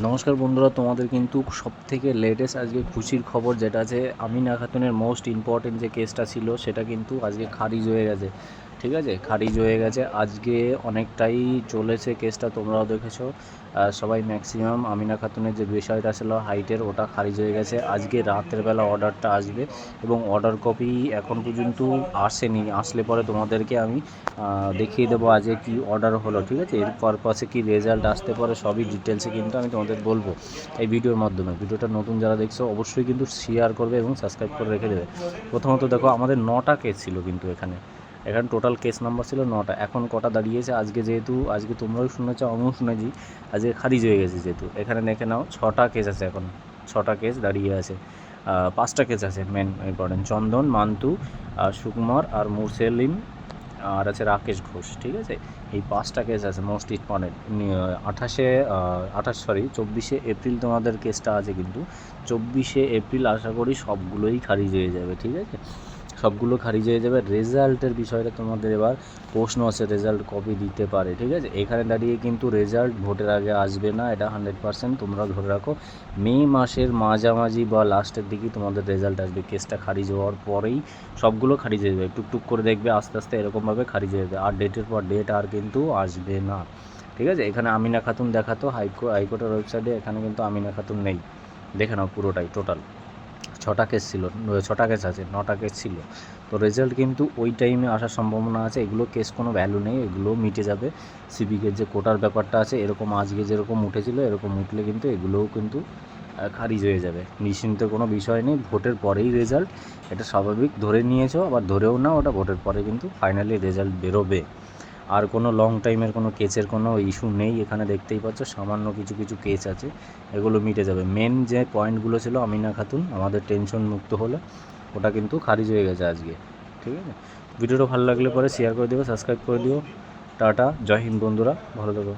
নমস্কার বন্ধুরা, তোমাদের কিন্তু সবথেকে লেটেস্ট আজকে খুশির খবর যেটা আছে, আমিনা খাতুনের মোস্ট ইম্পর্টেন্ট যে কেসটা ছিল সেটা কিন্তু আজকে খারিজ হয়ে গেছে। ঠিক আছে, খারিজ হয়ে গেছে আজকে, অনেকটাই চলেছে কেসটা, তোমরাও দেখেছো। সবাই ম্যাক্সিমাম আমিনা খাতুনের যে বিষয়টা ছিল হাইটের, ওটা খারিজ হয়ে গেছে। আজকে রাতের বেলা অর্ডারটা আসবে এবং অর্ডার কপি এখন পর্যন্ত আসেনি। আসলে পরে তোমাদেরকে আমি দেখিয়ে দেবো আজকে কি অর্ডার হলো। ঠিক আছে, এর পারপাসে কি রেজাল্ট আসতে পারে সবই ডিটেলসে কিন্তু আমি তোমাদের বলবো এই ভিডিওর মাধ্যমে। ভিডিওটা নতুন যারা দেখছো অবশ্যই কিন্তু শেয়ার করবে এবং সাবস্ক্রাইব করে রেখে দেবে। প্রথমত দেখো, আমাদের 9টা কেস ছিল কিন্তু এখানে টোটাল কেস নাম্বার ছিল 9টা। এখন কটা দাঁড়িয়েছে আজকে, যেহেতু আজকে তোমরাও শুনেছো আমিও শুনেছি, আজকে খারিজ হয়ে গেছে যেহেতু। এখানে দেখে নাও 6টা কেস আছে, এখন 6টা কেস দাঁড়িয়ে আছে। 5টা কেস আছে মেন ইম্পর্টেন্ট, চন্দন, মান্তু, সুকুমার আর মুরসেলিম, আর আছে রাকেশ ঘোষ। ঠিক আছে, এই 5টা কেস আছে মোস্ট ইম্পর্টেন্ট। 24শে এপ্রিল তোমাদের কেসটা আছে, কিন্তু 24শে এপ্রিল আশা করি সবগুলোই খারিজ হয়ে যাবে। ঠিক আছে, সবগুলো খারিজ হয়ে যাবে। রেজাল্টের বিষয়টা তোমাদের এবার প্রশ্ন আছে, রেজাল্ট কবে দিতে পারে। ঠিক আছে, এখানে দাঁড়িয়ে কিন্তু রেজাল্ট ভোটের আগে আসবে না, এটা 100% তোমরা ধরে রাখো। মে মাসের মাঝামাঝি বা লাস্টের দিকেই তোমাদের রেজাল্ট আসবে। কেসটা খারিজ হওয়ার পরেই সবগুলো খারিজ হয়ে যাবে, টুকটুক করে দেখবে আস্তে আস্তে এরকমভাবে খারিজ হয়ে যাবে। আর ডেটের পর ডেট আর কিন্তু আসবে না। ঠিক আছে, এখানে আমিনা খাতুন দেখাতো হাইকোর্টের ওয়েবসাইটে, এখানে কিন্তু আমিনা খাতুন নেই। দেখে নাও পুরোটাই টোটাল 6টা কেস ছিল, 6টা কেস আছে, 9টা কেস ছিল। তো রেজাল্ট কিন্তু ওই টাইমে আসার সম্ভাবনা আছে। এগুলো কেস কোনো ভ্যালু নেই, এগুলো মিটে যাবে। সিভিকের যে কোটার ব্যাপারটা আছে, এরকম আজকে যেরকম উঠেছিল এরকম উঠলে কিন্তু এগুলোও কিন্তু খারিজ হয়ে যাবে। নিশ্চিন্তের কোনো বিষয় নেই, ভোটের পরেই রেজাল্ট, এটা স্বাভাবিক ধরে নিয়েছো, আবার ধরেও না, ওটা ভোটের পরে কিন্তু ফাইনালি রেজাল্ট বেরোবে। আর কোনো লং টাইমের কোনো কেসের কোনো ইস্যু নেই এখানে, দেখতেই পাচ্ছ সামান্য কিছু কিছু কেস আছে, এগুলো মিটে যাবে। মেন যে পয়েন্টগুলো ছিল আমিনা খাতুন আমাদের টেনশন মুক্ত হলে, ওটা কিন্তু খারিজ হয়ে গেছে আজকে। ঠিক আছে, ভিডিওটা ভালো লাগলে পরে শেয়ার করে দিও, সাবস্ক্রাইব করে দিও। টাটা, জয় হিন্দ বন্ধুরা, ভালো থেকো।